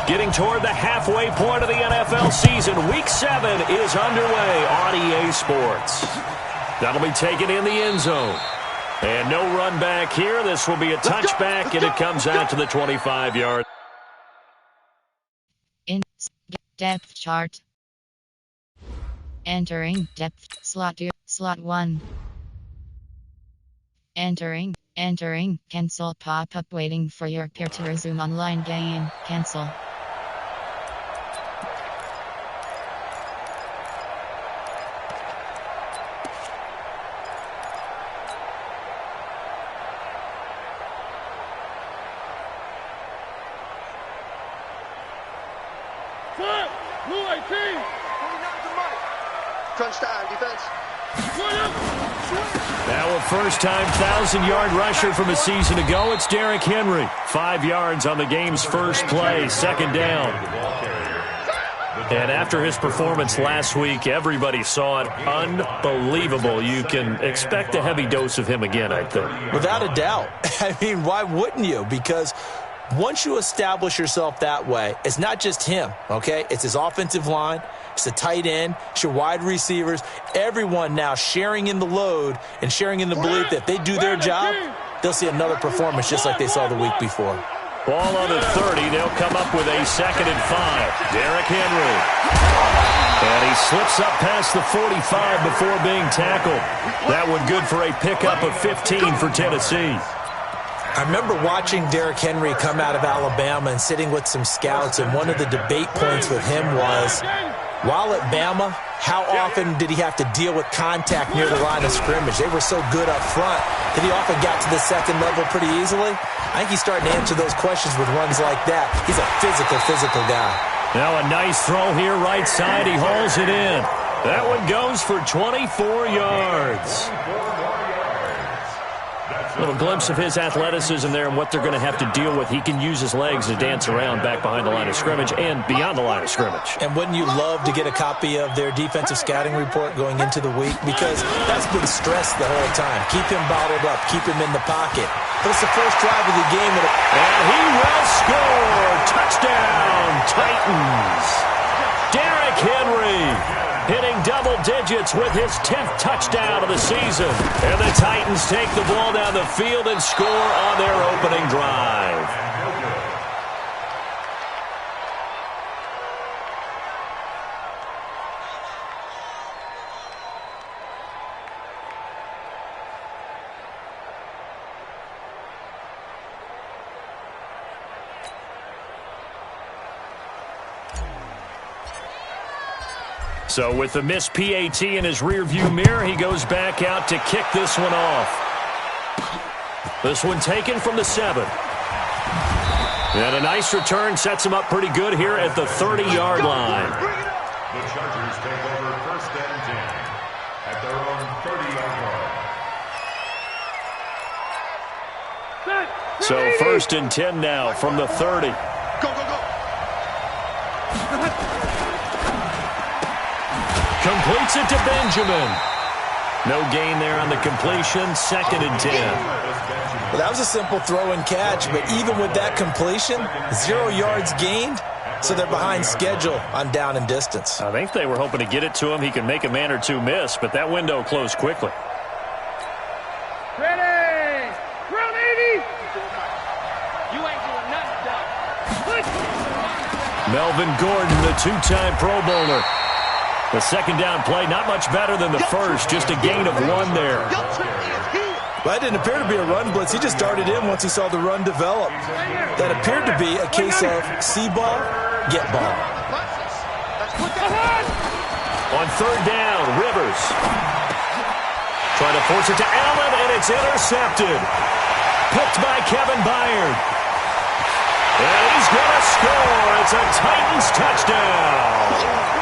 Getting toward the halfway point of the NFL season. Week 7 is underway on EA Sports. That'll be taken in the end zone. And no run back here. This will be a touchback, and it comes out to the 25-yard. In depth chart. Entering depth slot 2, slot 1. Entering, cancel pop-up waiting for your peer to resume online game, cancel. Crunch time, defense. Now a first-time 1,000-yard rusher from a season ago. It's Derrick Henry. 5 yards on the game's first play, second down. And after his performance last week, everybody saw it. Unbelievable. You can expect a heavy dose of him again, I think. Without a doubt. I mean, why wouldn't you? Because once you establish yourself that way, it's not just him, okay? It's his offensive line, it's the tight end, it's your wide receivers, everyone now sharing in the load and sharing in the belief that if they do their job, they'll see another performance just like they saw the week before. Ball on the 30. They'll come up with a 2nd and 5. Derrick Henry. And he slips up past the 45 before being tackled. That one good for a pickup of 15 for Tennessee. I remember watching Derrick Henry come out of Alabama and sitting with some scouts, and one of the debate points with him was, while at Bama, how often did he have to deal with contact near the line of scrimmage? They were so good up front that he often got to the second level pretty easily. I think he's starting to answer those questions with runs like that. He's a physical guy. Now a nice throw here, right side. He hauls it in. That one goes for 24 yards. A little glimpse of his athleticism there and what they're going to have to deal with. He can use his legs to dance around back behind the line of scrimmage and beyond the line of scrimmage. And wouldn't you love to get a copy of their defensive scouting report going into the week? Because that's been stressed the whole time. Keep him bottled up. Keep him in the pocket. But it's the first drive of the game. And he will score. Touchdown, Titans. Derrick Henry hitting double digits with his 10th touchdown of the season. And the Titans take the ball down the field and score on their opening drive. So with the missed PAT in his rearview mirror, he goes back out to kick this one off. This one taken from the 7. And a nice return sets him up pretty good here at the 30-yard line. The Chargers take over 1st and 10 at their own 30-yard line. So 1st and 10 now from the 30. Go. Completes it to Benjamin. No gain there on the completion. 2nd and 10. Well, that was a simple throw and catch, but even with that completion, 0 yards gained, so they're behind schedule on down and distance. I think they were hoping to get it to him. He could make a man or two miss, but that window closed quickly. Ready! Round 80! You ain't doing nothing, dog. Melvin Gordon, the 2-time Pro Bowler. The 2nd down play, not much better than the first, just a gain of 1 there. Well, that didn't appear to be a run blitz. He just darted in once he saw the run develop. That appeared to be a case of see ball, get ball. On 3rd down, Rivers. Trying to force it to Allen, and it's intercepted. Picked by Kevin Byard. And he's going to score. It's a Titans touchdown.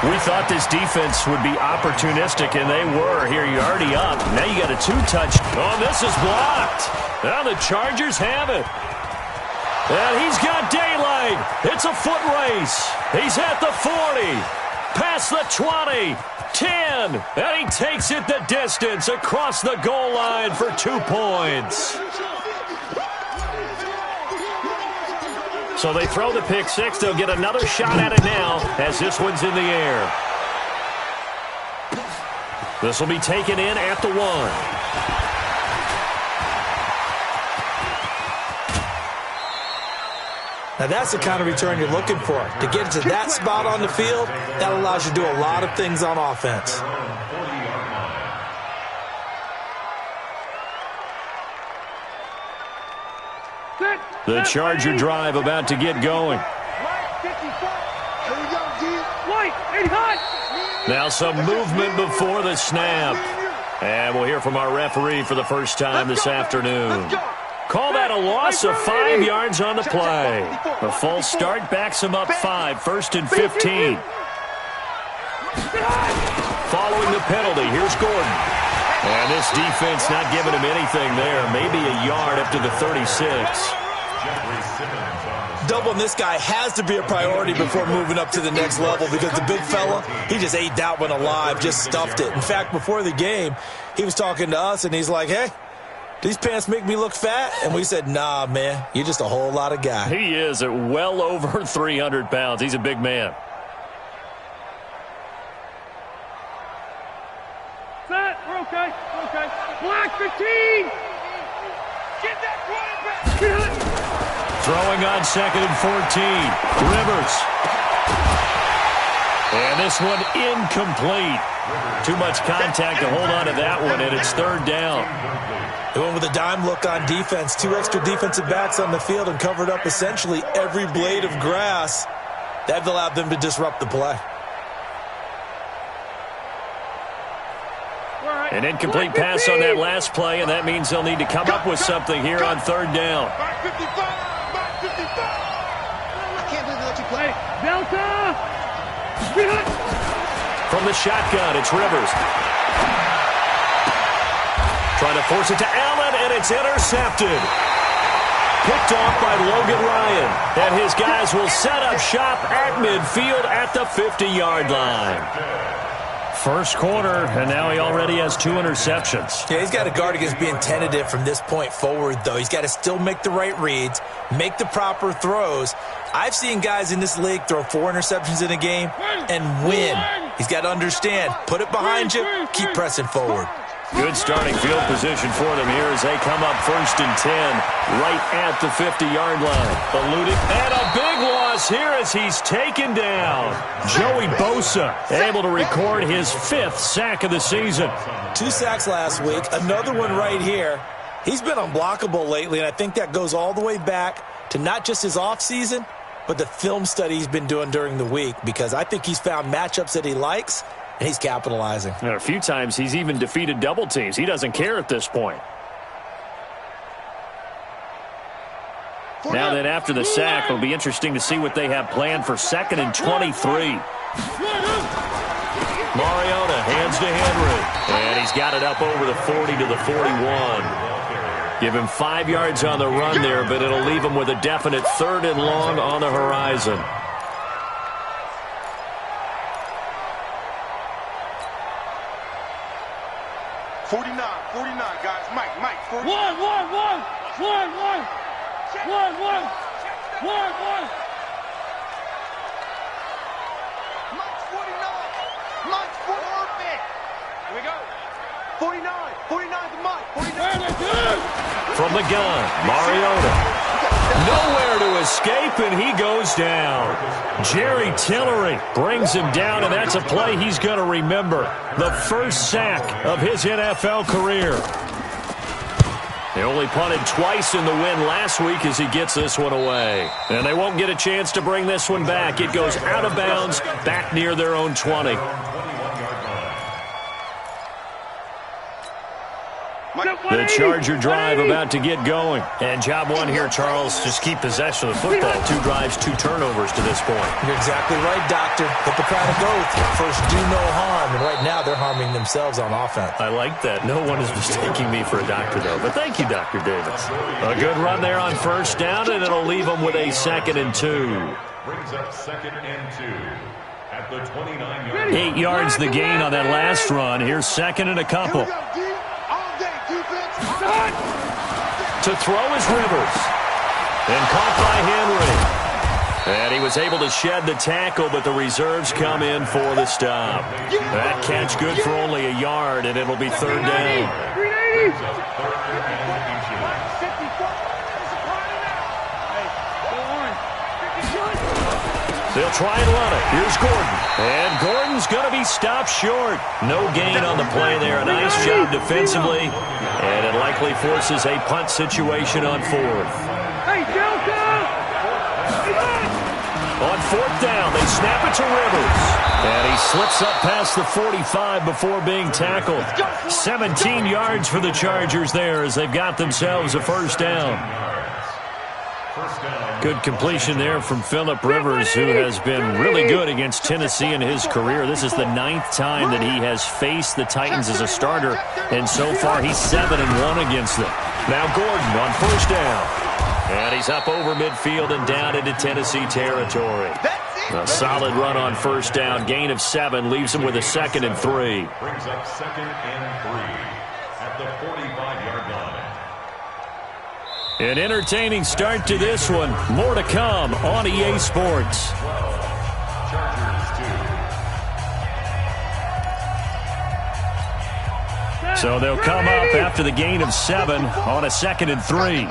We thought this defense would be opportunistic, and they were. Here, you're already up. Now you got a 2-touch. Oh, this is blocked. Now the Chargers have it. And he's got daylight. It's a foot race. He's at the 40. Past the 20. 10. And he takes it the distance across the goal line for 2 points. So they throw the pick six. They'll get another shot at it now as this one's in the air. This will be taken in at the 1. Now that's the kind of return you're looking for. To get to that spot on the field, that allows you to do a lot of things on offense. The Charger drive about to get going. Now some movement before the snap. And we'll hear from our referee for the first time this afternoon. Call that a loss of 5 yards on the play. A false start backs him up 5, 1st and 15. Following the penalty, here's Gordon. And this defense not giving him anything there. Maybe a yard up to the 36. Doubling this guy has to be a priority before moving up to the next level because the big fella, he just ate that one alive, just stuffed it. In fact, before the game, he was talking to us, and he's like, hey, these pants make me look fat? And we said, nah, man, you're just a whole lot of guy. He is at well over 300 pounds. He's a big man. Set, we're okay, we're okay. Black 15! Get that quarterback! Throwing on 2nd and 14. Rivers. And this one incomplete. Too much contact to hold on to that one, and it's 3rd down. They went with a dime look on defense. 2 extra defensive backs on the field and covered up essentially every blade of grass. That allowed them to disrupt the play. An incomplete pass on that last play, and that means they'll need to come up with something here on 3rd down. I can't believe they let you play. Delta! From the shotgun, it's Rivers. Trying to force it to Allen, and it's intercepted. Picked off by Logan Ryan. And his guys will set up shop at midfield at the 50-yard line. First quarter, and now he already has 2 interceptions. Yeah, he's got to guard against being tentative from this point forward, though. He's got to still make the right reads, make the proper throws. I've seen guys in this league throw 4 interceptions in a game and win. He's got to understand, put it behind you, keep pressing forward. Good starting field position for them here as they come up 1st and 10 right at the 50-yard line. Eluding, and a big loss here as he's taken down. Joey Bosa able to record his 5th sack of the season. 2 sacks last week, another one right here. He's been unblockable lately, and I think that goes all the way back to not just his offseason, but the film study he's been doing during the week, because I think he's found matchups that he likes, and he's capitalizing. And a few times he's even defeated double teams. He doesn't care at this point. Now then, after the sack, it'll be interesting to see what they have planned for 2nd and 23. Mariota hands to Henry. And he's got it up over the 40 to the 41. Give him 5 yards on the run there, but it'll leave him with a definite 3rd and long on the horizon. Guys. Mike. 1. Mike's 49. Mike's 49. Here we go. 49 to Mike. 49. From the gun, Mariota. Nowhere to escape, and he goes down. Jerry Tillery brings him down, and that's a play he's going to remember. The first sack of his NFL career. They only punted twice in the win last week as he gets this one away. And they won't get a chance to bring this one back. It goes out of bounds, back near their own 20. The Charger drive about to get going. And job one here, Charles, just keep possession of the football. 2 drives, 2 turnovers to this point. You're exactly right, Doctor. Hippocratic oath. First, do no harm. And right now, they're harming themselves on offense. I like that. No one is mistaking me for a doctor, though. But thank you, Dr. Davis. A good run there on 1st down, and it'll leave them with a 2nd and 2. Brings up 2nd and 2 at the 29-yard line. 8 yards the gain on that last run. Here's 2nd and a couple. To throw is Rivers. And caught by Henry. And he was able to shed the tackle, but the reserves come in for the stop. That catch good for only a yard, and it'll be third down. They'll try and run it. Here's Gordon. And Gordon's going to be stopped short. No gain on the play there. A nice job defensively. And it likely forces a punt situation on fourth. On fourth down, they snap it to Rivers. And he slips up past the 45 before being tackled. 17 yards for the Chargers there as they've got themselves a first down. Good completion there from Phillip Rivers, who has been really good against Tennessee in his career. This is the 9th time that he has faced the Titans as a starter, and so far he's 7-1 against them. Now Gordon on first down. And he's up over midfield and down into Tennessee territory. A solid run on first down. Gain of 7 leaves him with a 2nd and 3. Brings up 2nd and 3 at the 45-yard line. An entertaining start to this one. More to come on EA Sports. So they'll come up after the gain of 7 on a 2nd and 3.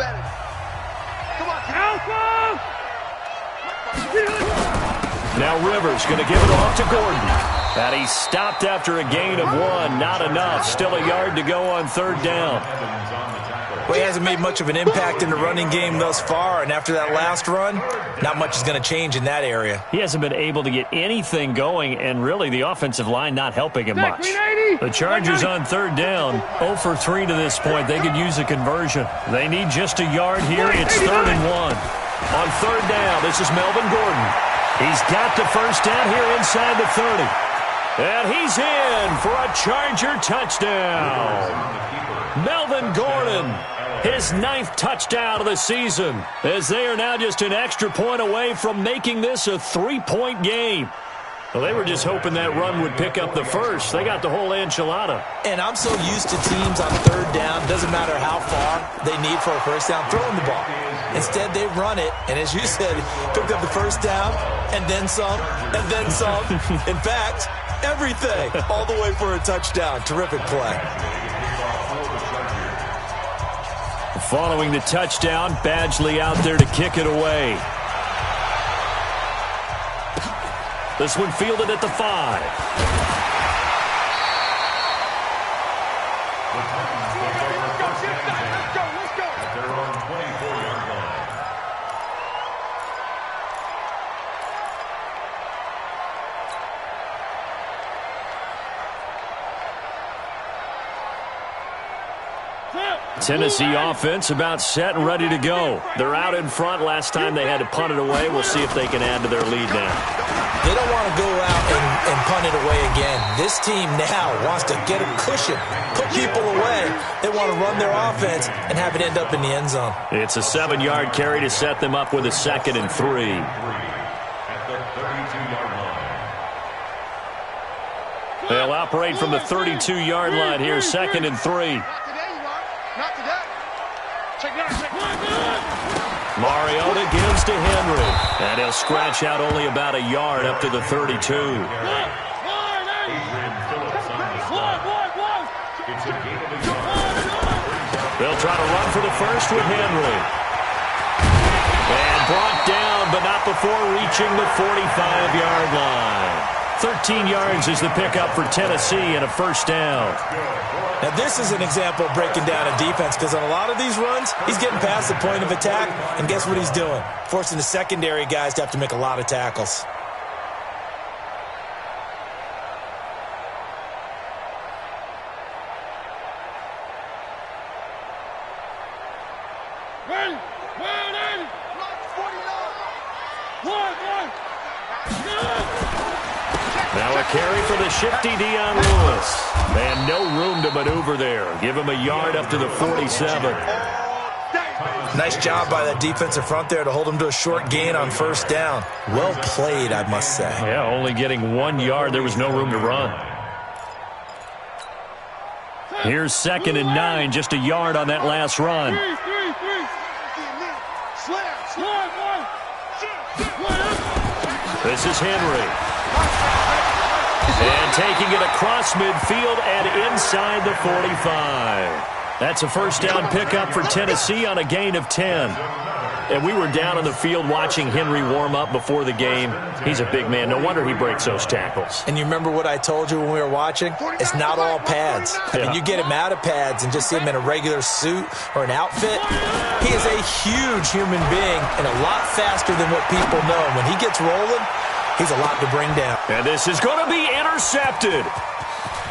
Now Rivers going to give it off to Gordon. And he stopped after a gain of 1. Not enough. Still a yard to go on third down. Well, he hasn't made much of an impact in the running game thus far, and after that last run, not much is going to change in that area. He hasn't been able to get anything going, and really the offensive line not helping him much. The Chargers on third down, 0 for 3 to this point. They could use a conversion. They need just a yard here. It's 3rd and 1. On third down, this is Melvin Gordon. He's got the first down here inside the 30. And he's in for a Charger touchdown. Melvin Gordon, his 9th touchdown of the season, as they are now just an extra point away from making this a 3-point game. Well, they were just hoping that run would pick up the first. They got the whole enchilada. And I'm so used to teams on third down, doesn't matter how far they need for a first down, throwing the ball. Instead, they run it, and as you said, picked up the first down, and then some, and then some. In fact, everything, all the way for a touchdown. Terrific play. Following the touchdown, Badgley out there to kick it away. This one fielded at the 5. Tennessee offense about set and ready to go. They're out in front. Last time they had to punt it away. We'll see if they can add to their lead now. They don't want to go out and punt it away again. This team now wants to get a cushion, put people away. They want to run their offense and have it end up in the end zone. It's a 7-yard carry to set them up with a 2nd and 3. At the 32-yard line. They'll operate from the 32-yard line here, 2nd and 3. Not today. Check it out. Mariota gives to Henry. And he'll scratch out only about a yard up to the 32. It's a game of the yard. They'll try to run for the first with Henry. And brought down, but not before reaching the 45-yard line. 13 yards is the pickup for Tennessee and a first down. Now, this is an example of breaking down a defense because on a lot of these runs, he's getting past the point of attack, and guess what he's doing? Forcing the secondary guys to have to make a lot of tackles. Now a carry for the shifty Dion Lewis. And no room to maneuver there. Give him a yard up to the 47. Nice job by that defensive front there to hold him to a short gain on first down. Well played, I must say. Yeah, only getting 1 yard. There was no room to run. Here's 2nd and 9, just a yard on that last run. This is Henry. And taking it across midfield and inside the 45. That's a first down pickup for Tennessee on a gain of 10. And we were down on the field watching Henry warm up before the game. He's a big man. No wonder he breaks those tackles. And you remember what I told you when we were watching? It's not all pads. I mean, you get him out of pads and just see him in a regular suit or an outfit. He is a huge human being and a lot faster than what people know. When he gets rolling, he's a lot to bring down. And this is going to be intercepted.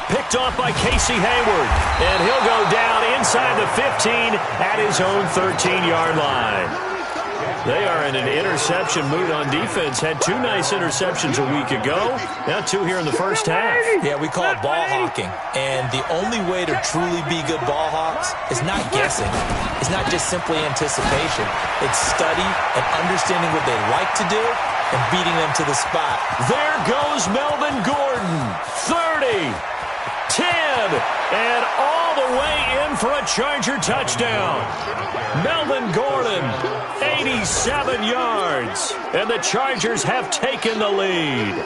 Picked off by Casey Hayward. And he'll go down inside the 15 at his own 13-yard line. They are in an interception mood on defense. Had 2 nice interceptions a week ago. Now 2 here in the first half. Yeah, we call it ball hawking. And the only way to truly be good ball hawks is not guessing. It's not just simply anticipation. It's study and understanding what they like to do and beating them to the spot. There goes Melvin Gordon. 30. 10, and all the way in for a Charger touchdown. Melvin Gordon, 87 yards, and the Chargers have taken the lead.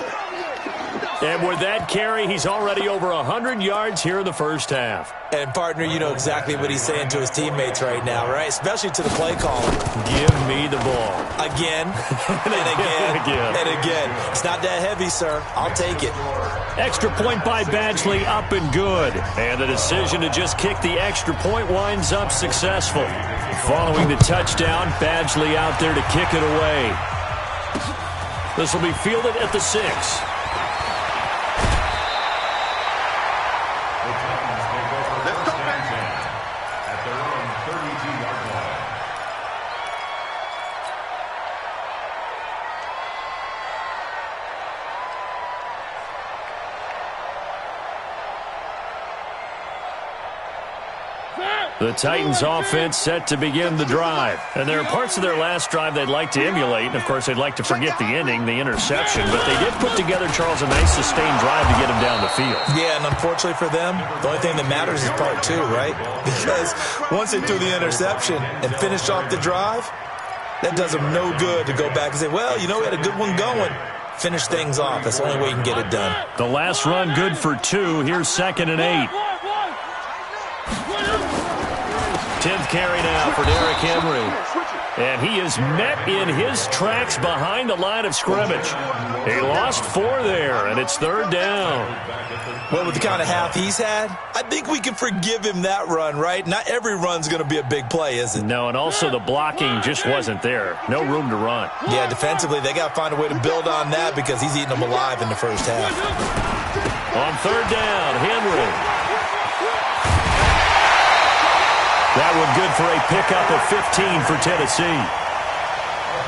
And with that carry, he's already over 100 yards here in the first half. And, partner, you know exactly what he's saying to his teammates right now, right? Especially to the play caller. Give me the ball. Again, and again, and again. It's not that heavy, sir. I'll take it. Extra point by Badgley, up and good. And the decision to just kick the extra point winds up successful. Following the touchdown, Badgley out there to kick it away. This will be fielded at the 6. The Titans offense set to begin the drive. And there are parts of their last drive they'd like to emulate. And, of course, they'd like to forget the ending, the interception. But they did put together, Charles, a nice sustained drive to get him down the field. Yeah, and unfortunately for them, the only thing that matters is part 2, right? Because once they threw the interception and finished off the drive, that does them no good to go back and say, well, you know, we had a good one going. Finish things off. That's the only way you can get it done. The last run good for 2. Here's 2nd and 8. 10th carry now for Derrick Henry. And he is met in his tracks behind the line of scrimmage. He lost 4 there, and it's 3rd down. Well, with the kind of half he's had, I think we can forgive him that run, right? Not every run's going to be a big play, is it? No, and also the blocking just wasn't there. No room to run. Yeah, defensively, they got to find a way to build on that because he's eating them alive in the first half. On 3rd down, Henry. That one good for a pickup of 15 for Tennessee.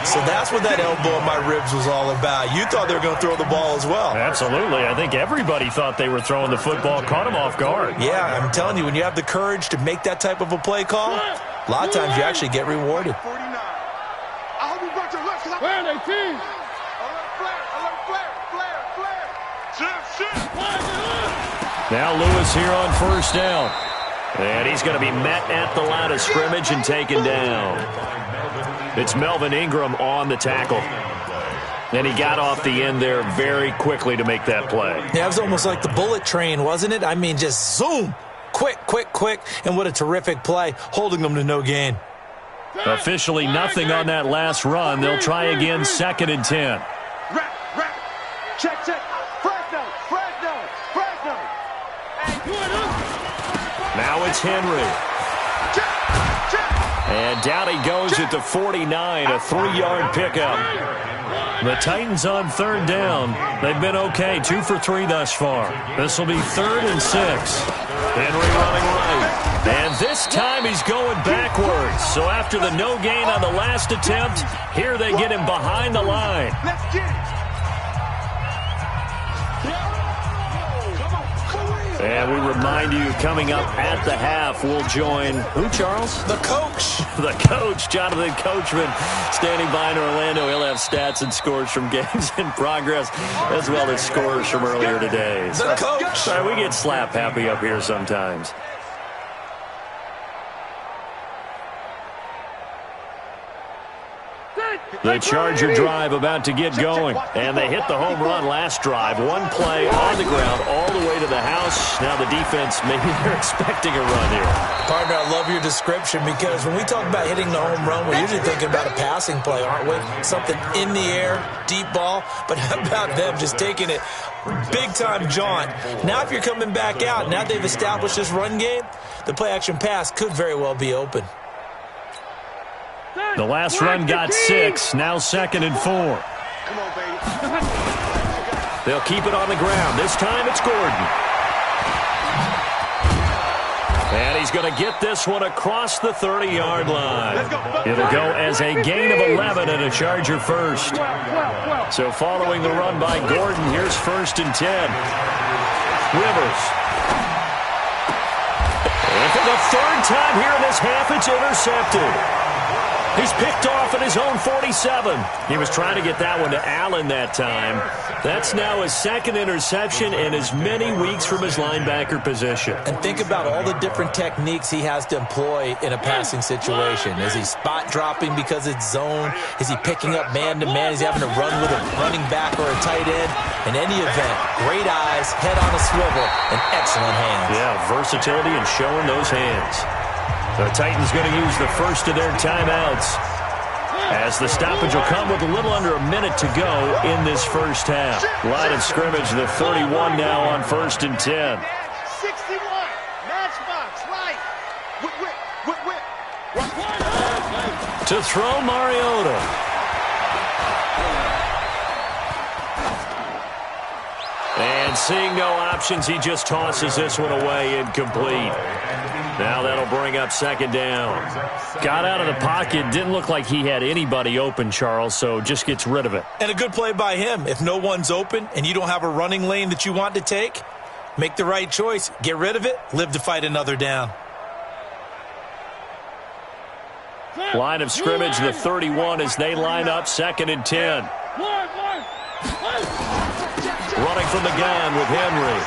So that's what that elbow in my ribs was all about. You thought they were going to throw the ball as well. Absolutely. I think everybody thought they were throwing the football, caught him off guard. Yeah, I'm telling you, when you have the courage to make that type of a play call, a lot of times you actually get rewarded. Now Lewis here on 1st down. And he's going to be met at the line of scrimmage and taken down. It's Melvin Ingram on the tackle. And he got off the end there very quickly to make that play. Yeah, it was almost like the bullet train, wasn't it? I mean, just zoom. Quick, quick, quick. And what a terrific play, holding them to no gain. Officially nothing on that last run. They'll try again, 2nd and 10. Check. Now it's Henry. And down he goes at the 49, a 3-yard pickup. The Titans on 3rd down. They've been okay, 2 for 3 thus far. This will be 3rd and 6. Henry running right. And this time he's going backwards. So after the no gain on the last attempt, here they get him behind the line. Let's get it. And we remind you, coming up at the half, we'll join, who, Charles? The coach. The coach, Jonathan Coachman, standing by in Orlando. He'll have stats and scores from games in progress, as well as scores from earlier today. The coach. Sorry, we get slap happy up here sometimes. The Charger drive about to get going. And they hit the home run last drive. One play on the ground all the way to the house. Now the defense, maybe they're expecting a run here. Partner, I love your description because when we talk about hitting the home run, we're usually thinking about a passing play, aren't we? Something in the air, deep ball. But how about them just taking it big-time jaunt? Now if you're coming back out, now they've established this run game, the play-action pass could very well be open. The last run got 6, now 2nd and 4. Come on, baby. They'll keep it on the ground. This time it's Gordon. And he's going to get this one across the 30-yard line. It'll go as a gain of 11 and a Charger first. So following the run by Gordon, here's 1st and 10. Rivers. And for the 3rd time here in this half, it's intercepted. He's picked off at his own 47. He was trying to get that one to Allen that time. That's now his 2nd interception in as many weeks from his linebacker position. And think about all the different techniques he has to employ in a passing situation. Is he spot dropping because it's zone? Is he picking up man-to-man? Is he having to run with a running back or a tight end? In any event, great eyes, head on a swivel, and excellent hands. Yeah, versatility and showing those hands. The Titans going to use the first of their timeouts as the stoppage will come with a little under a minute to go in this first half. Line of scrimmage, the 31 now on 1st and 10. 61. Matchbox, right. Whip. To throw Mariota. And seeing no options, he just tosses this one away incomplete. Now that'll bring up 2nd down. Got out of the pocket. Didn't look like he had anybody open, Charles, so just gets rid of it. And a good play by him. If no one's open and you don't have a running lane that you want to take, make the right choice. Get rid of it. Live to fight another down. Line of scrimmage, the 31 as they line up 2nd and 10. Running from the gun with Henry.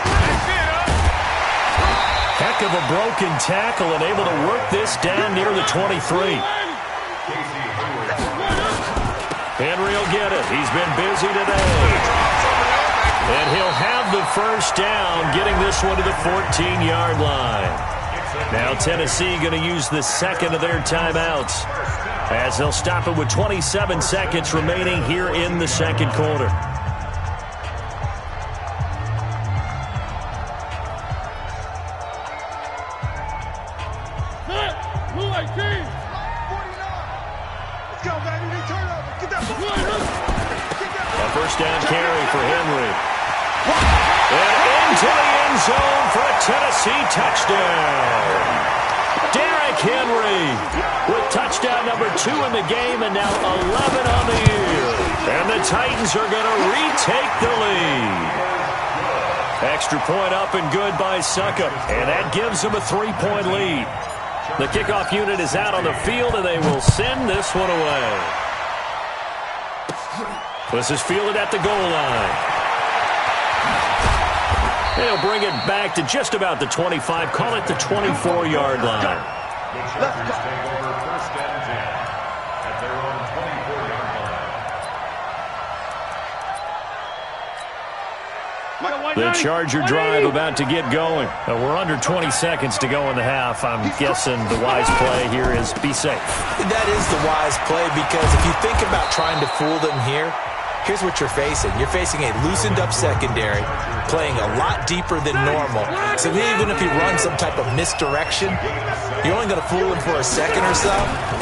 Heck of a broken tackle and able to work this down near the 23. Henry will get it. He's been busy today. And he'll have the first down, getting this one to the 14-yard line. Now Tennessee going to use the 2nd of their timeouts as they'll stop it with 27 seconds remaining here in the 2nd quarter. Down carry for Henry. And into the end zone for a Tennessee touchdown. Derrick Henry with touchdown number 2 in the game and now 11 on the year. And the Titans are going to retake the lead. Extra point up and good by Succop. And that gives them a 3-point lead. The kickoff unit is out on the field and they will send this one away. This is fielded at the goal line. They'll bring it back to just about the 25. Call it the 24-yard line. The Chargers take over 1st and 10 at their own 24-yard line. The Charger drive about to get going. We're under 20 seconds to go in the half. I'm guessing the wise play here is be safe. That is the wise play because if you think about trying to fool them here, here's what you're facing. You're facing a loosened-up secondary, playing a lot deeper than normal. So even if you run some type of misdirection, you're only going to fool them for a second or so.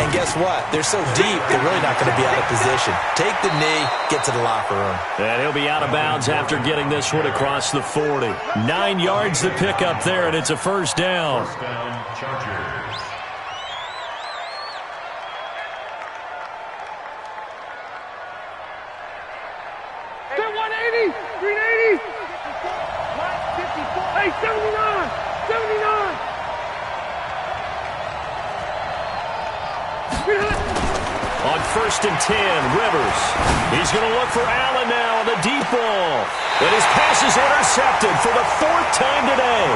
And guess what? They're so deep, they're really not going to be out of position. Take the knee, get to the locker room. And he'll be out of bounds after getting this one across the 40. 9 yards to pick up there, and it's a 1st down. First down, Chargers. Hey, 79! 79! On 1st and 10, Rivers. He's going to look for Allen now on the deep ball. And his pass is intercepted for the 4th time today.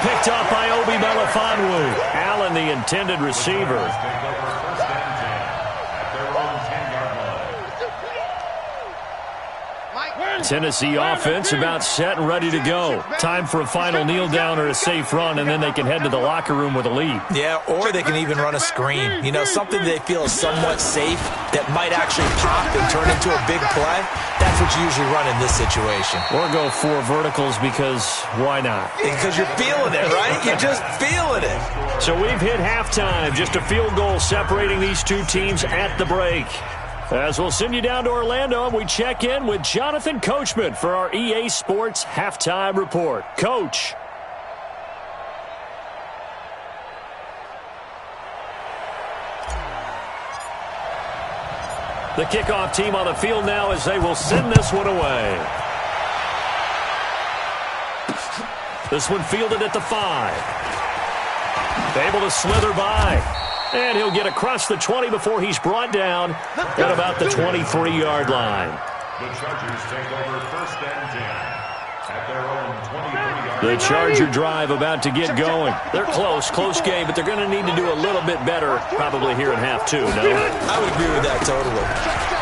Picked up by Obi Melifonwu. Allen, the intended receiver. Take over 1st and 10 at their own 10. Tennessee offense about set and ready to go. Time for a final kneel down or a safe run, and then they can head to the locker room with a lead. Yeah, or they can even run a screen. You know, something they feel is somewhat safe that might actually pop and turn into a big play. That's what you usually run in this situation. Or go 4 verticals because why not? Because you're feeling it, right? You're just feeling it. So we've hit halftime. Just a field goal separating these two teams at the break. As we'll send you down to Orlando, and we check in with Jonathan Coachman for our EA Sports Halftime Report. Coach. The kickoff team on the field now as they will send this one away. This one fielded at the 5. Able to slither by. And he'll get across the 20 before he's brought down at about the 23-yard line. The Chargers take over 1st and 10 at their own 23-yard line. The Charger drive about to get going. They're close game, but they're going to need to do a little bit better probably here in half 2, no? I would agree with that totally.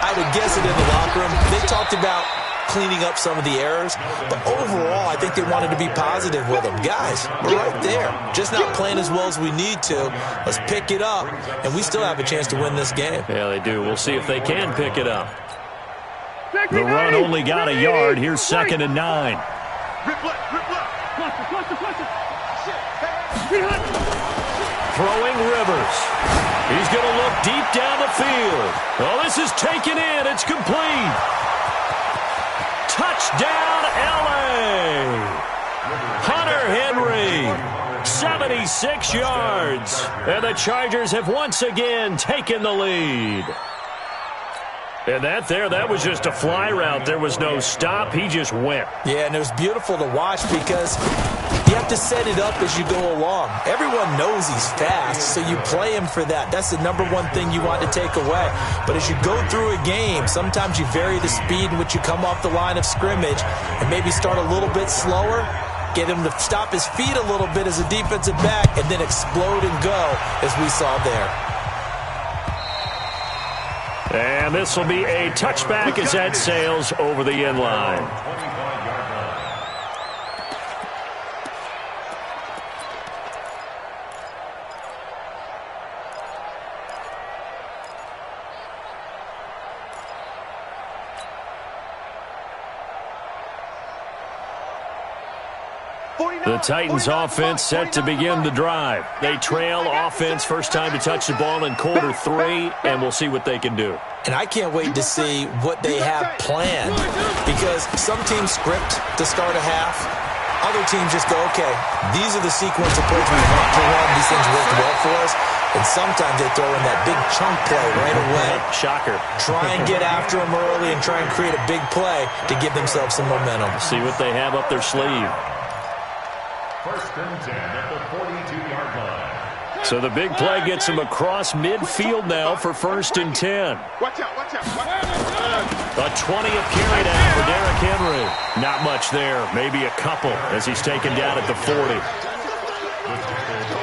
I would guess it in the locker room. They talked about cleaning up some of the errors, but overall, I think they wanted to be positive with them. Guys, we're right there. Just not playing as well as we need to. Let's pick it up, and we still have a chance to win this game. Yeah, they do. We'll see if they can pick it up. The run only got a yard. Here's 2nd and 9. Throwing Rivers. He's going to look deep down the field. Oh, this is taken in. It's complete. Touchdown, L.A. Hunter Henry, 76 yards. And the Chargers have once again taken the lead. And that was just a fly route. There was no stop. He just went. Yeah, and it was beautiful to watch because you have to set it up as you go along. Everyone knows he's fast, so you play him for that. That's the number one thing you want to take away. But as you go through a game, sometimes you vary the speed in which you come off the line of scrimmage and maybe start a little bit slower, get him to stop his feet a little bit as a defensive back, and then explode and go as we saw there. And this will be a touchback as that sails over the end line. The Titans offense set to begin the drive. They trail offense first time to touch the ball in quarter 3, and we'll see what they can do. And I can't wait to see what they have planned because some teams script to start a half. Other teams just go, okay, these are the sequence of plays we want to run. These things work well for us. And sometimes they throw in that big chunk play right away. Shocker. Try and get after them early and try and create a big play to give themselves some momentum. See what they have up their sleeve. 1st and 10 at the 42-yard line. So the big play gets him across midfield now for 1st and 10. Watch out. A 20 of carry down for Derrick Henry. Not much there, maybe a couple as he's taken down at the 40.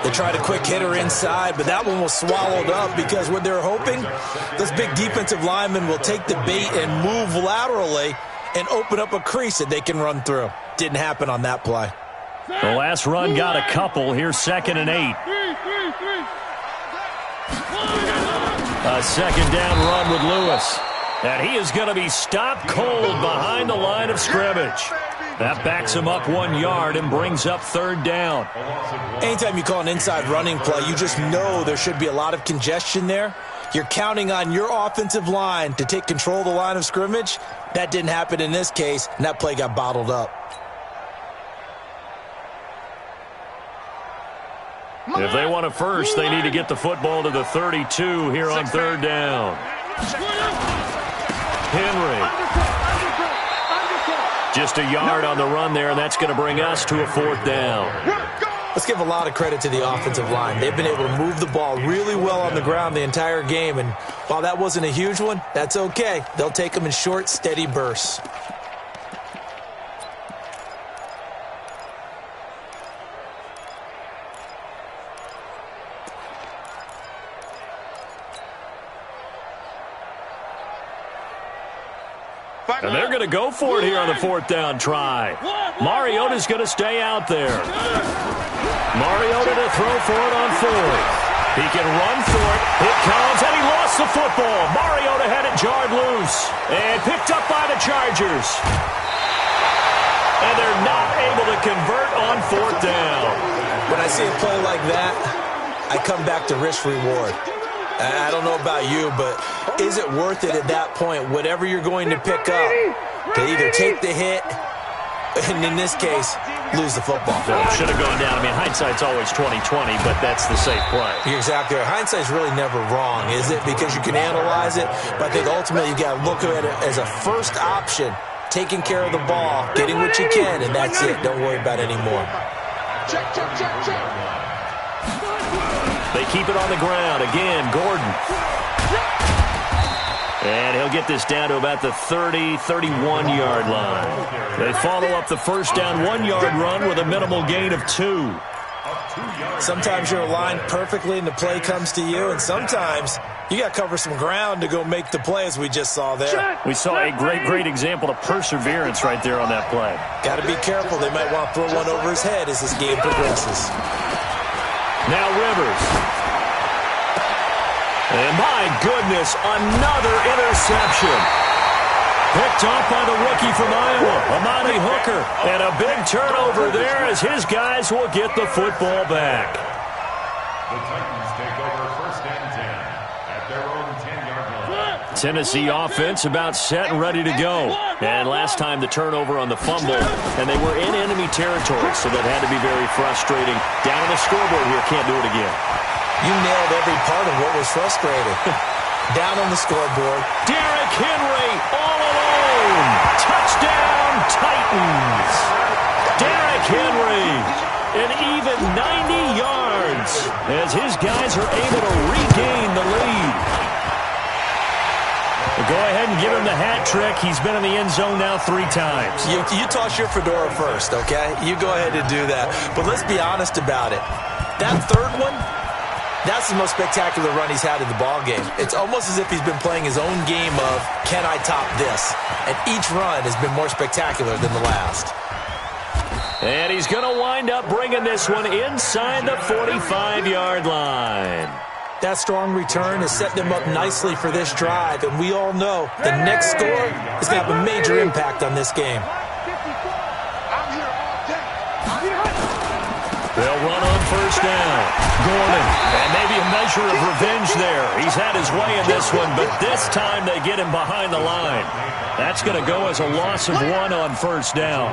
They tried a quick hitter inside, but that one was swallowed up because what they're hoping, this big defensive lineman will take the bait and move laterally and open up a crease that they can run through. Didn't happen on that play. The last run got a couple. Here's 2nd and 8. A 2nd down run with Lewis. And he is going to be stopped cold behind the line of scrimmage. That backs him up 1 yard and brings up 3rd down. Anytime you call an inside running play, you just know there should be a lot of congestion there. You're counting on your offensive line to take control of the line of scrimmage. That didn't happen in this case, and that play got bottled up. If they want a first, they need to get the football to the 32 here on 3rd down. Henry. Just a yard on the run there, and that's going to bring us to a 4th down. Let's give a lot of credit to the offensive line. They've been able to move the ball really well on the ground the entire game, and while that wasn't a huge one, that's okay. They'll take them in short, steady bursts. And they're going to go for it here on the 4th down try. Mariota's going to stay out there. Mariota to throw for it on 4th. He can run for it. It comes, and he lost the football. Mariota had it jarred loose and picked up by the Chargers. And they're not able to convert on 4th down. When I see a play like that, I come back to risk-reward. I don't know about you, but is it worth it at that point, whatever you're going to pick up, to either take the hit, and in this case, lose the football? Should have gone down. I mean, hindsight's always 20/20, but that's the safe play. You're exactly right. Hindsight's really never wrong, is it? Because you can analyze it, but I think ultimately you got to look at it as a first option, taking care of the ball, getting what you can, and that's it. Don't worry about it anymore. Check, check, check, check. They keep it on the ground. Again, Gordon. And he'll get this down to about the 30, 31-yard line. They follow up the first down 1-yard run with a minimal gain of 2. Sometimes you're aligned perfectly and the play comes to you, and sometimes you got to cover some ground to go make the play, as we just saw there. We saw a great example of perseverance right there on that play. Got to be careful. They might want to throw one over his head as this game progresses. Now Rivers. And my goodness, another interception. Picked off by the rookie from Iowa, Amani Hooker. And a big turnover there as his guys will get the football back. The Titans take over 1st and 10 at their own 10-yard line. Tennessee offense about set and ready to go. And last time the turnover on the fumble, and they were in enemy territory, so that had to be very frustrating. Down on the scoreboard here, can't do it again. You nailed every part of what was frustrating. Down on the scoreboard. Derrick Henry all alone. Touchdown, Titans. Derrick Henry, an even 90 yards as his guys are able to regain the lead. Go ahead and give him the hat trick. He's been in the end zone now 3 times. You toss your fedora first, okay? You go ahead and do that. But let's be honest about it. That third one, that's the most spectacular run he's had in the ballgame. It's almost as if he's been playing his own game of, can I top this? And each run has been more spectacular than the last. And he's going to wind up bringing this one inside the 45-yard line. That strong return has set them up nicely for this drive, and we all know the next score is going to have a major impact on this game. They'll run on first down. Gordon, and maybe a measure of revenge there. He's had his way in this one, but this time they get him behind the line. That's going to go as a loss of 1 on first down.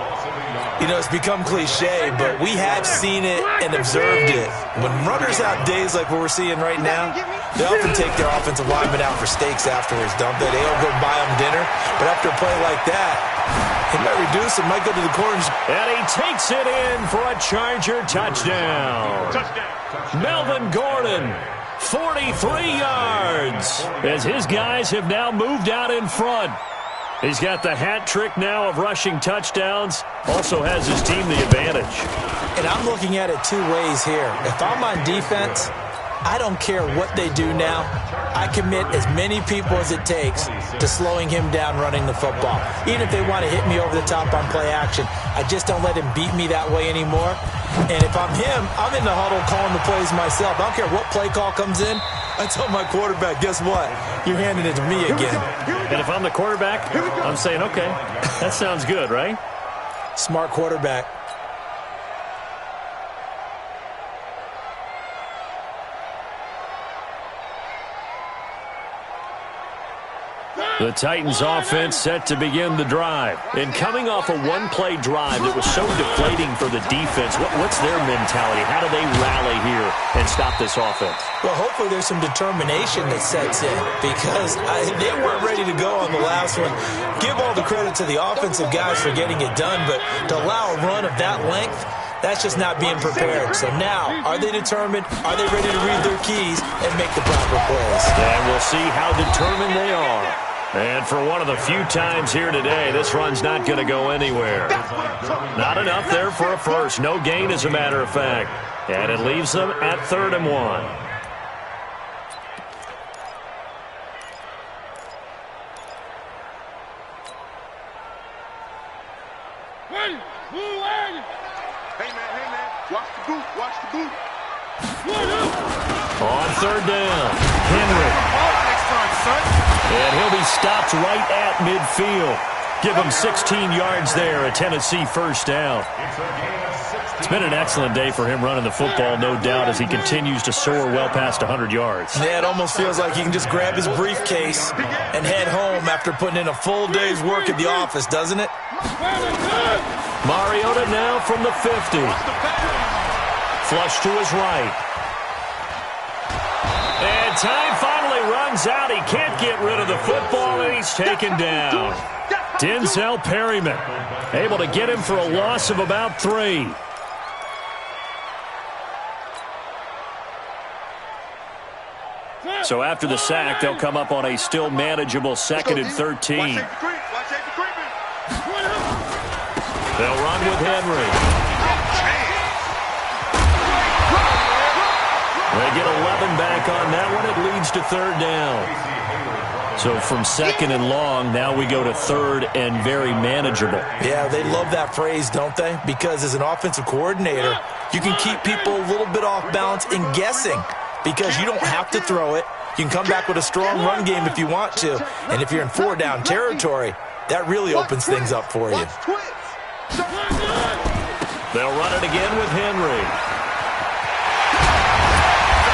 You know, it's become cliche, but we have seen it and observed it. When runners have days like what we're seeing right now, they often take their offensive linemen out for steaks afterwards, don't they? They all go buy them dinner, but after a play like that, he might reduce it, might go to the corners. And he takes it in for a Charger touchdown. Melvin Gordon, 43 yards, as his guys have now moved out in front. He's got the hat trick now of rushing touchdowns. Also has his team the advantage. And I'm looking at it 2 ways here. If I'm on defense, I don't care what they do now. I commit as many people as it takes to slowing him down running the football. Even if they want to hit me over the top on play action, I just don't let him beat me that way anymore. And if I'm him, I'm in the huddle calling the plays myself. I don't care what play call comes in. I tell my quarterback, guess what? You're handing it to me again. And if I'm the quarterback, I'm saying, okay, that sounds good, right? Smart quarterback. The Titans offense set to begin the drive. And coming off a one-play drive that was so deflating for the defense, what's their mentality? How do they rally here and stop this offense? Well, hopefully there's some determination that sets in because they weren't ready to go on the last one. Give all the credit to the offensive guys for getting it done, but to allow a run of that length, that's just not being prepared. So now, are they determined? Are they ready to read their keys and make the proper plays? And we'll see how determined they are. And for one of the few times here today, this run's not going to go anywhere. Not enough there for a first. No gain, as a matter of fact. And it leaves them at 3rd and 1. Hey, man. Watch the boot. Watch the boot. On third down, Henry. And he'll be stopped right at midfield. Give him 16 yards there, a Tennessee first down. It's been an excellent day for him running the football, no doubt, as he continues to soar well past 100 yards. Yeah, it almost feels like he can just grab his briefcase and head home after putting in a full day's work at the office, doesn't it? Mariota now from the 50. Flush to his right. And time finally runs out. He can't get rid of the football, and he's taken down. Denzel Perryman able to get him for a loss of about 3. So after the sack, they'll come up on a still manageable 2nd and 13. They'll run with Henry. They get 11 back on that one. It leads to 3rd down. So from 2nd and long, now we go to 3rd and very manageable. Yeah, they love that phrase, don't they? Because as an offensive coordinator, you can keep people a little bit off balance and guessing because you don't have to throw it. You can come back with a strong run game if you want to. And if you're in 4-down territory, that really opens things up for you. They'll run it again with Henry.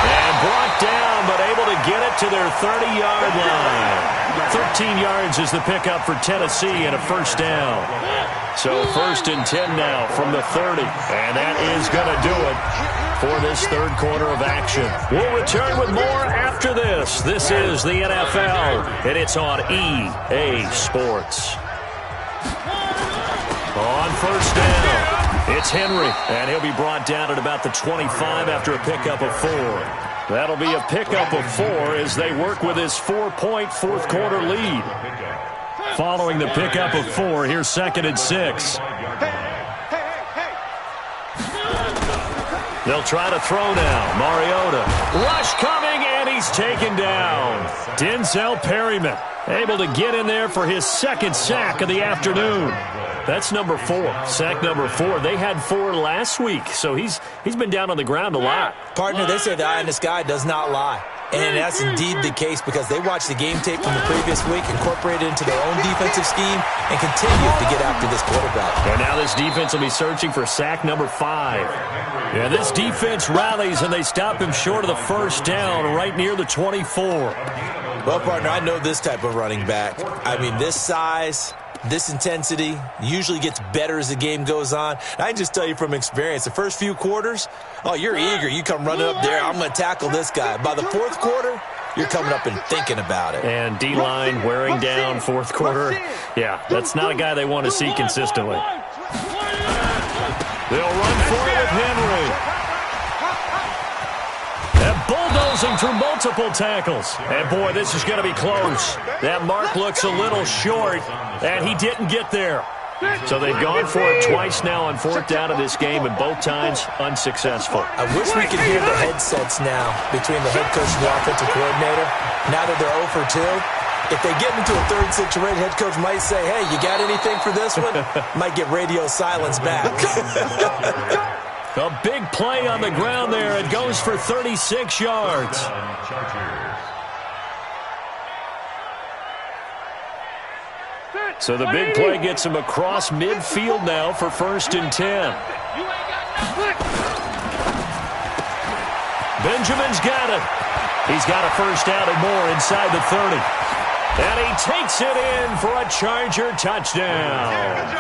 And brought down, but able to get it to their 30-yard line. 13 yards is the pickup for Tennessee and a first down. So 1st and 10 now from the 30. And that is going to do it for this 3rd quarter of action. We'll return with more after this. This is the NFL, and it's on EA Sports. On first down, it's Henry, and he'll be brought down at about the 25 after a pickup of 4. That'll be a pickup of 4 as they work with his 4-point 4th quarter lead. Following the pickup of 4, here's 2nd and 6. They'll try to throw now. Mariota. Rush coming, and he's taken down. Denzel Perryman able to get in there for his 2nd sack of the afternoon. That's number 4. Sack number 4. They had 4 last week, so he's been down on the ground a lot. Partner, they say the eye in the sky does not lie. And that's indeed the case because they watched the game tape from the previous week, incorporated it into their own defensive scheme, and continue to get after this quarterback. And now this defense will be searching for sack number 5. Yeah, this defense rallies, and they stop him short of the first down right near the 24. Well, partner, I know this type of running back. I mean, this size, this intensity usually gets better as the game goes on. And I can just tell you from experience, the first few quarters, oh, you're eager. You come running up there, I'm going to tackle this guy. By the 4th quarter, you're coming up and thinking about it. And D-line wearing down 4th quarter. Yeah, that's not a guy they want to see consistently. They'll run for it with Henry. And bulldozing through multiple tackles. And, boy, this is going to be close. That mark looks a little short, and he didn't get there. So they've gone for it twice now on 4th down of this game, and both times unsuccessful. I wish we could hear the headsets now between the head coach and the offensive coordinator. Now that they're 0 for 2, if they get into a 3rd situation, head coach might say, hey, you got anything for this one? Might get radio silence back. A big play on the ground there. It goes for 36 yards. So the big play gets him across midfield now for 1st and 10. Benjamin's got it. He's got a first down and more inside the 30. And he takes it in for a Charger touchdown.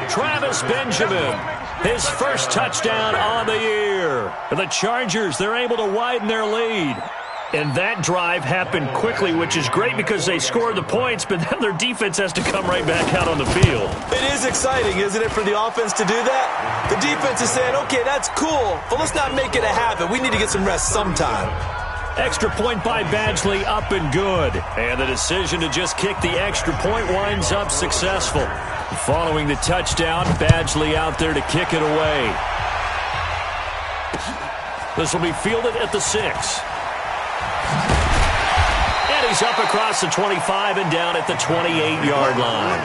Travis Benjamin, his first touchdown on the year. And the Chargers, they're able to widen their lead. And that drive happened quickly, which is great because they scored the points, but then their defense has to come right back out on the field. It is exciting, isn't it, for the offense to do that? The defense is saying, okay, that's cool, but let's not make it a habit. We need to get some rest sometime. Extra point by Badgley, up and good. And the decision to just kick the extra point winds up successful. Following the touchdown, Badgley out there to kick it away. This will be fielded at the 6. And he's up across the 25 and down at the 28-yard line.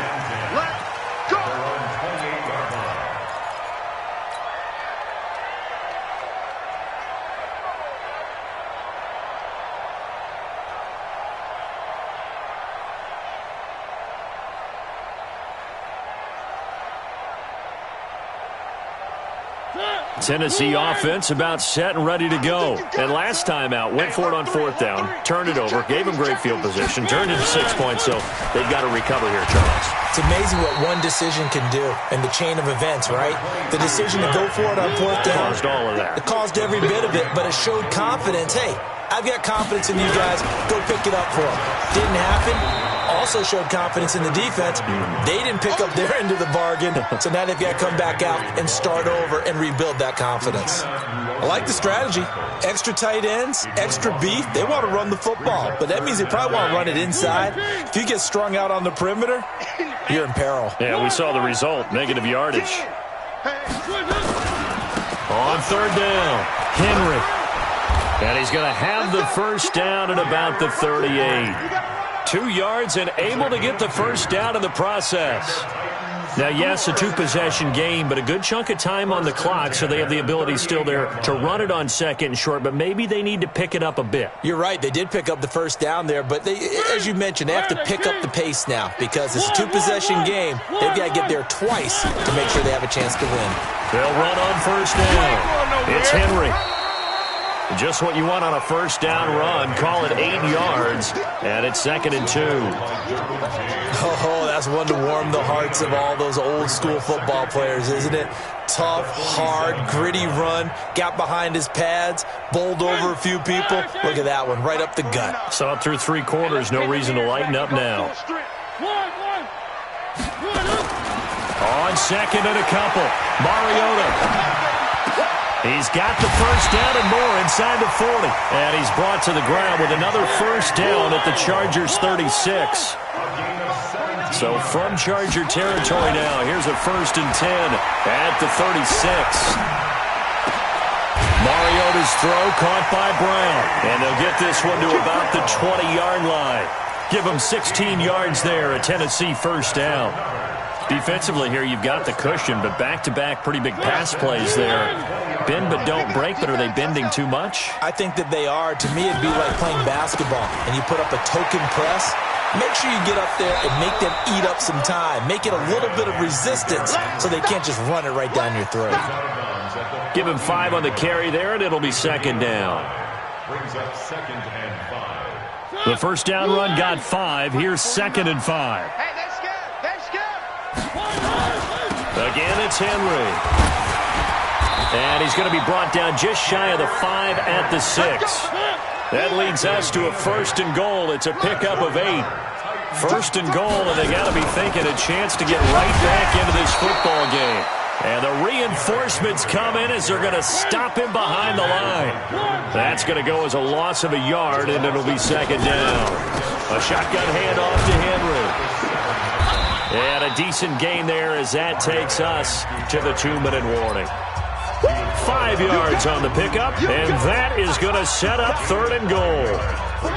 Tennessee offense about set and ready to go. And last time out, went for it on 4th down, turned it over, gave them great field position, turned it to 6 points, so they've got to recover here, Charles. It's amazing what one decision can do in the chain of events, right? The decision to go for it on 4th down. Caused all of that. It caused every bit of it, but it showed confidence. Hey, I've got confidence in you guys. Go pick it up for them. Didn't happen. Also showed confidence in the defense. They didn't pick up their end of the bargain, so now they've got to come back out and start over and rebuild that confidence. I like the strategy. Extra tight ends, extra beef. They want to run the football, but that means they probably want to run it inside. If you get strung out on the perimeter, you're in peril. Yeah, we saw the result. Negative yardage. On 3rd down, Henry. And he's going to have the first down at about the 38. 2 yards and able to get the first down in the process. Now, yes, a 2-possession game, but a good chunk of time on the clock, so they have the ability still there to run it on 2nd and short, but maybe they need to pick it up a bit. You're right. They did pick up the first down there, but they, as you mentioned, they have to pick up the pace now because it's a 2-possession game. They've got to get there twice to make sure they have a chance to win. They'll run on 1st down. It's Henry. Just what you want on a first down run. Call it 8 yards, and it's 2nd and 2. Oh, that's one to warm the hearts of all those old-school football players, isn't it? Tough, hard, gritty run. Got behind his pads, bowled over a few people. Look at that one, right up the gut. Saw it through 3 quarters. No reason to lighten up now. On 2nd and a couple. Mariota. He's got the first down and more inside the 40. And he's brought to the ground with another first down at the Chargers' 36. So from Charger territory now, here's a 1st and 10 at the 36. Mariota's throw caught by Brown. And they'll get this one to about the 20-yard line. Give them 16 yards there, a Tennessee first down. Defensively here, you've got the cushion, but back-to-back pretty big pass plays there. Bend but don't break, but are they bending too much? I think that they are. To me, it'd be like playing basketball, and you put up a token press. Make sure you get up there and make them eat up some time. Make it a little bit of resistance so they can't just run it right down your throat. Give him 5 on the carry there, and it'll be 2nd down. Brings up 2nd and 5. The first down run got 5. Here's 2nd and 5. Hey, that's good. That's good. Again, it's Henry. And he's going to be brought down just shy of the 5 at the 6. That leads us to a 1st and goal. It's a pickup of 8. 1st and goal, and they got to be thinking a chance to get right back into this football game. And the reinforcements come in as they're going to stop him behind the line. That's going to go as a loss of a yard, and it'll be 2nd down. A shotgun handoff to Henry. And a decent gain there as that takes us to the 2-minute warning. 5 yards on the pickup, and that is going to set up 3rd and goal.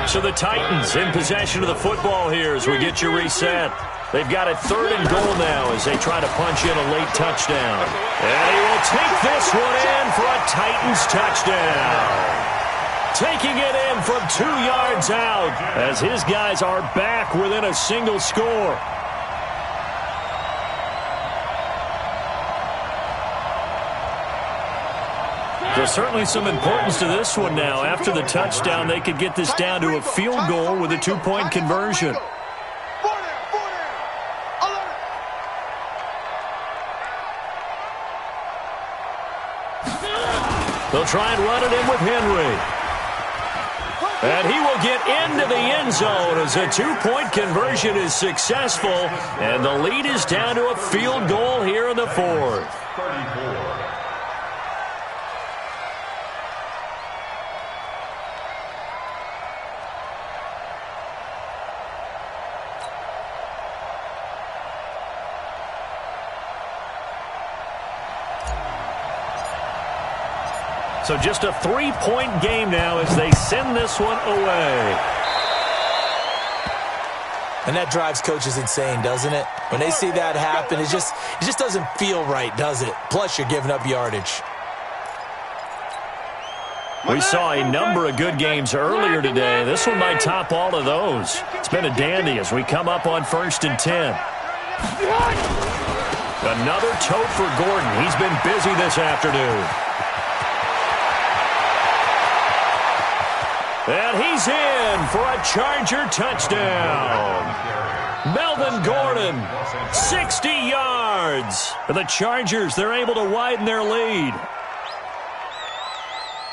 So the Titans in possession of the football here as we get you reset. They've got a 3rd and goal now as they try to punch in a late touchdown. And he will take this one in for a Titans touchdown. Taking it in from 2 yards out as his guys are back within a single score. There's certainly some importance to this one now. After the touchdown, they could get this down to a field goal with a 2-point conversion. They'll try and run it in with Henry. And he will get into the end zone as a 2-point conversion is successful. And the lead is down to a field goal here in the 4th. 34. So just a 3-point game now as they send this one away. And that drives coaches insane, doesn't it? When they see that happen, it just doesn't feel right, does it? Plus, you're giving up yardage. We saw a number of good games earlier today. This one might top all of those. It's been a dandy as we come up on 1st and 10. Another tote for Gordon. He's been busy this afternoon. And he's in for a Charger touchdown. Melvin Gordon, 60 yards. For the Chargers, they're able to widen their lead.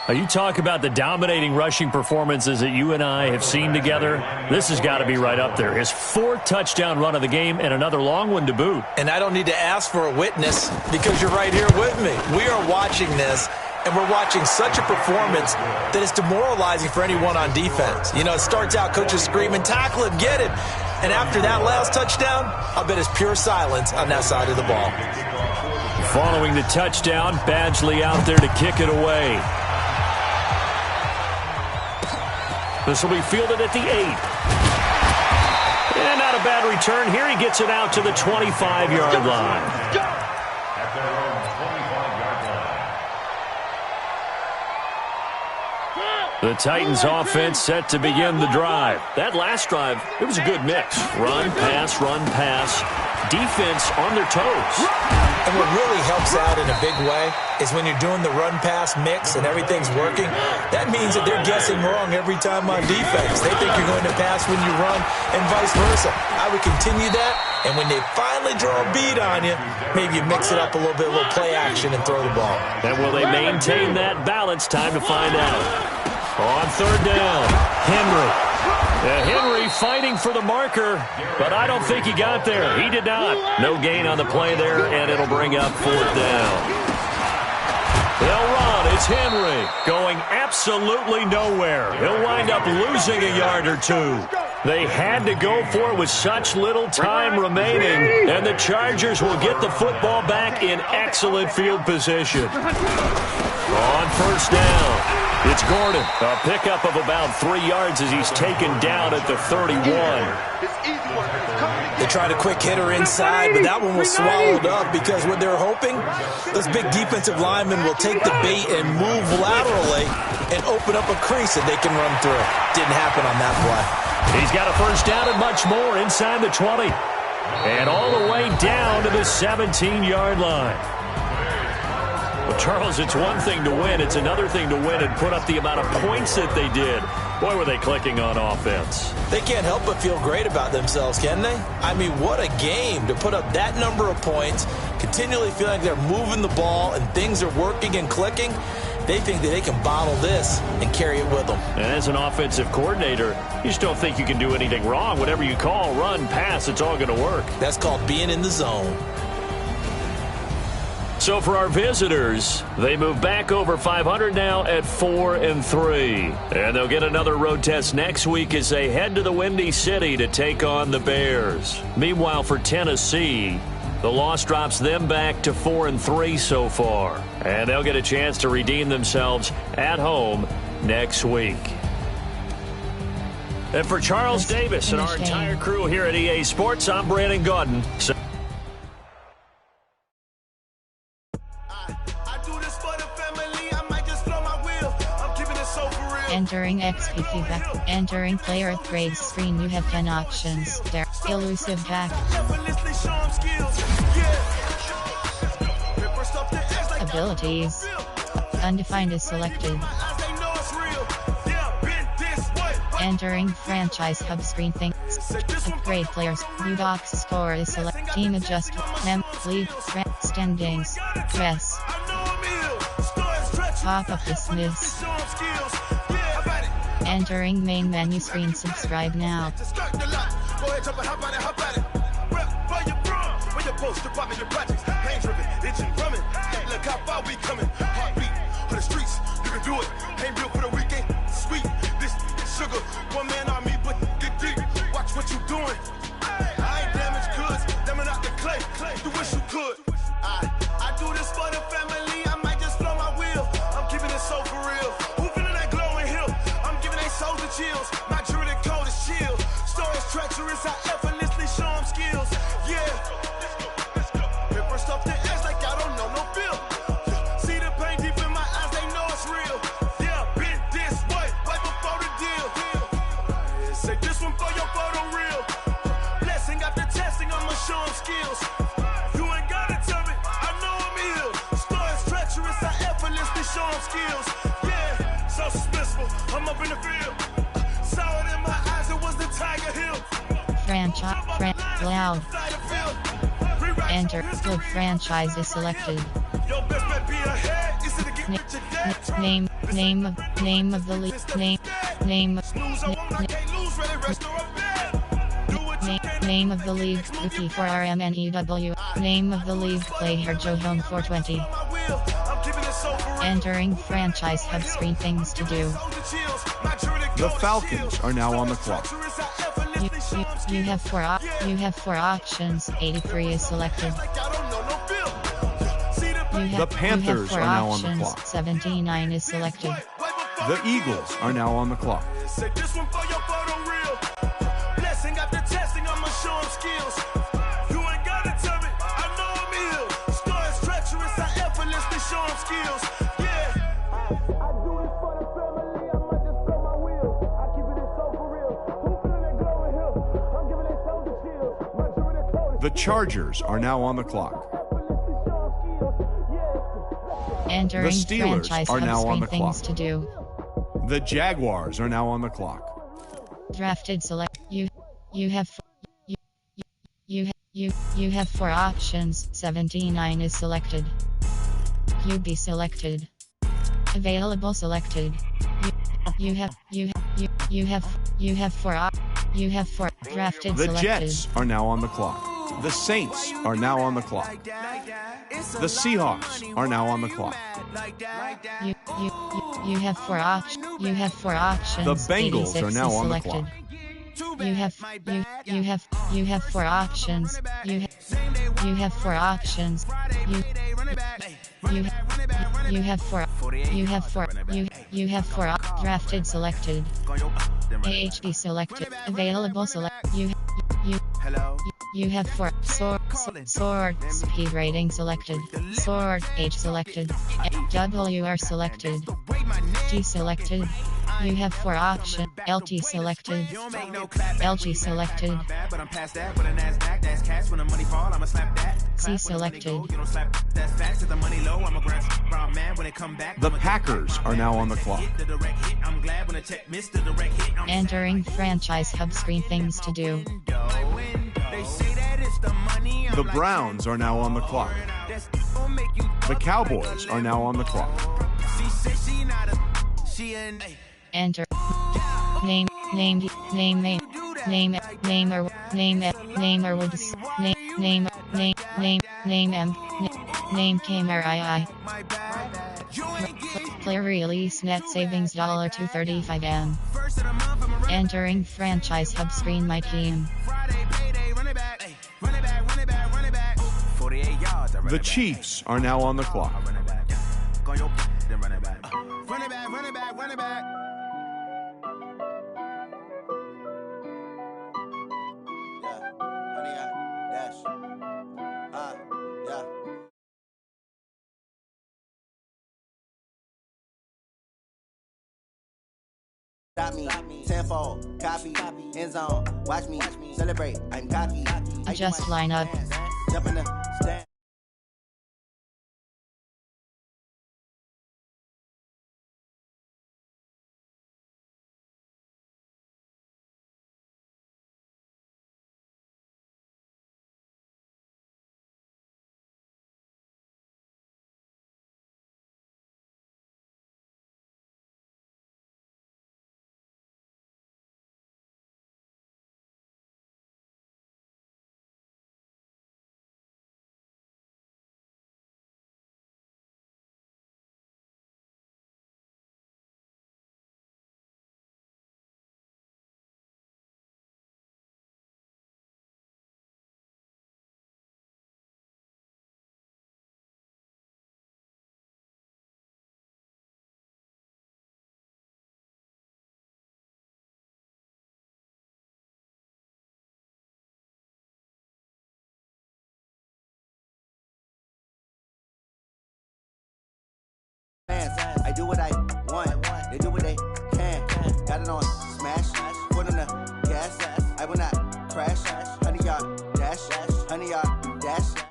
You talk about the dominating rushing performances that you and I have seen together. This has got to be right up there. His 4th touchdown run of the game and another long one to boot. And I don't need to ask for a witness because you're right here with me. We are watching this, and we're watching such a performance that it's demoralizing for anyone on defense. You know, it starts out coaches screaming, tackle him, get him. And after that last touchdown, I'll bet it's pure silence on that side of the ball. Following the touchdown, Badgley out there to kick it away. This will be fielded at the 8. And not a bad return here. He gets it out to the 25-yard line. At their own 25-yard line. The Titans offense set to begin the drive. That last drive, it was a good mix. Run, pass, defense on their toes. And what really helps out in a big way is when you're doing the run-pass mix and everything's working, that means that they're guessing wrong every time on defense. They think you're going to pass when you run and vice versa. I would continue that, and when they finally draw a beat on you, maybe you mix it up a little bit, a little play action, and throw the ball. And will they maintain that balance? Time to find out. On 3rd down, Henry. Henry fighting for the marker, but I don't think he got there. He did not. No gain on the play there, and it'll bring up 4th down. They'll run. It's Henry going absolutely nowhere. He'll wind up losing a yard or 2. They had to go for it with such little time remaining, and the Chargers will get the football back in excellent field position. On 1st down, it's Gordon. A pickup of about 3 yards as he's taken down at the 31. They tried a quick hitter inside, but that one was swallowed up because what they're hoping, those big defensive linemen will take the bait and move laterally and open up a crease that they can run through. Didn't happen on that play. He's got a 1st down and much more inside the 20. And all the way down to the 17-yard line. Well, Charles, it's one thing to win. It's another thing to win and put up the amount of points that they did. Boy, were they clicking on offense. They can't help but feel great about themselves, can they? I mean, what a game to put up that number of points, continually feeling like they're moving the ball and things are working and clicking. They think that they can bottle this and carry it with them. And as an offensive coordinator, you just don't think you can do anything wrong. Whatever you call, run, pass, it's all going to work. That's called being in the zone. So for our visitors, they move back over 500 now at 4-3. And they'll get another road test next week as they head to the Windy City to take on the Bears. Meanwhile, for Tennessee, the loss drops them back to 4-3 so far. And they'll get a chance to redeem themselves at home next week. And for Charles Davis and our entire crew here at EA Sports, I'm Brandon Gaudin. Entering XP feedback. Entering player upgrades screen. You have 10 options. There. Elusive back. Abilities. Undefined is selected. Entering franchise hub screen thing. Upgrade players. New box score is select. Team adjust. Lead. Standings. Press. Pop up dismiss. Entering main menu screen. Subscribe now. I do this for the family. I might just blow my wheel. I'm keeping it so for real. Who feeling that glowing hill? I'm giving they souls the chills. My jewelry the coldest chill. Stories treacherous. I effortlessly show them skills. Yeah. Paper stuff to edge like I don't know no feel. See the pain deep in my eyes. They know it's real. Yeah, been this way right before the deal. Say this one for your photo real. Blessing after testing. I'ma show them skills. Show them skills, yeah, so suspenseful. I'm up in the field. Loud. Enter. Club franchise is selected. Name of the league. Name of the league. Rookie for RMNEW. Name of the league. Player Johome 420. Entering franchise hub screen. Things to do. The Falcons are now on the clock. You have four options. 83 is selected. The Panthers are now on the clock. 79 is selected. The Eagles are now on the clock. The Chargers are now on the clock. Entering The Steelers franchise are hub now on screen. the Things clock. to do. The Jaguars are now on the clock. Drafted select. You have four options. 79 is selected. QB selected. Available selected. You have four drafted The selected. Jets are now on the clock. The Saints are now on the clock. The Seahawks are now on the clock. You have four options. The Bengals 86 are now is on the selected. clock. You have four options. You have four options. You have four drafted selected. AHD selected. Available select. You have four sword speed rating selected. Sword age selected. WR selected. G selected. You have four options. LT selected. LG selected. C selected. The Packers are now on the clock. Entering franchise hub screen. Things to do. The Browns are now on the clock. The Cowboys are now on the clock. Enter. Name Kamer Player release net savings $235M. Entering franchise hub screen. My team. The Chiefs are now on the clock. Stop me, tenfold, copy, end zone, watch me, celebrate, I'm cocky. Just line up. Jump in the stand. I do what I want, they do what they can. Got it on smash, foot on the gas. I will not crash. Honey, y'all dash, honey, y'all dash.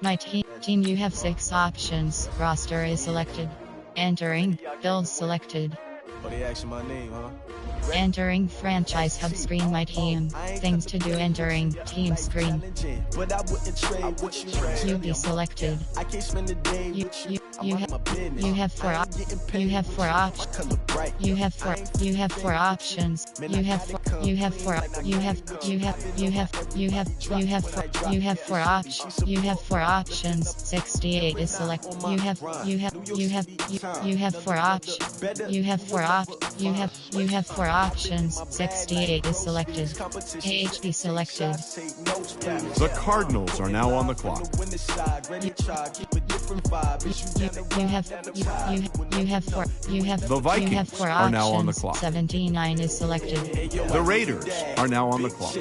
My team, you have 6 options. Roster is selected. Entering, build selected. Oh, they asking my name, huh? Entering franchise hub screen. My team. Things to do. Entering team screen. But I wouldn't trade what you QB selected. I can't spend the day with you. You have 4 options. You have 4 options. You have 4 options. You have 4 options. 68 is select. You have 4 options. You have 4 options. 68 is selected. AHB selected. The Cardinals are now on the clock. The Vikings are now on the clock. 79 is selected. The Raiders are now on the clock.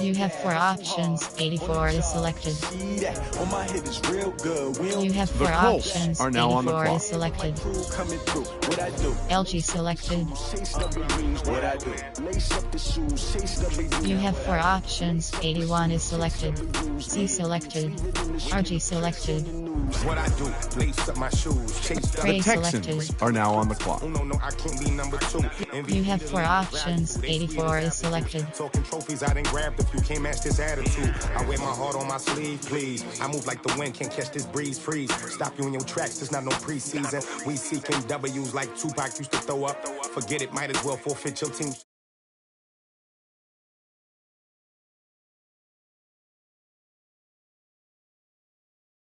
You have 4 options. 84 is selected. You have 4 The Colts options. are now on the 84 clock. is selected. LG selected. You have 4 options. 81 is selected. C selected. RG selected. What I do, lace up my shoes, chase The Ray Texans selected. are now on the clock. No, I can't be number 2. You have 4 options. 84 is selected. Talking trophies, I didn't grab the few, can't match this attitude. I wear my heart on my sleeve, please. I move like the wind, can't catch this breeze, freeze. Stop you in your tracks, there's not no preseason. We seeking W's like Tupac used to throw up. Forget it, might as well forfeit your team.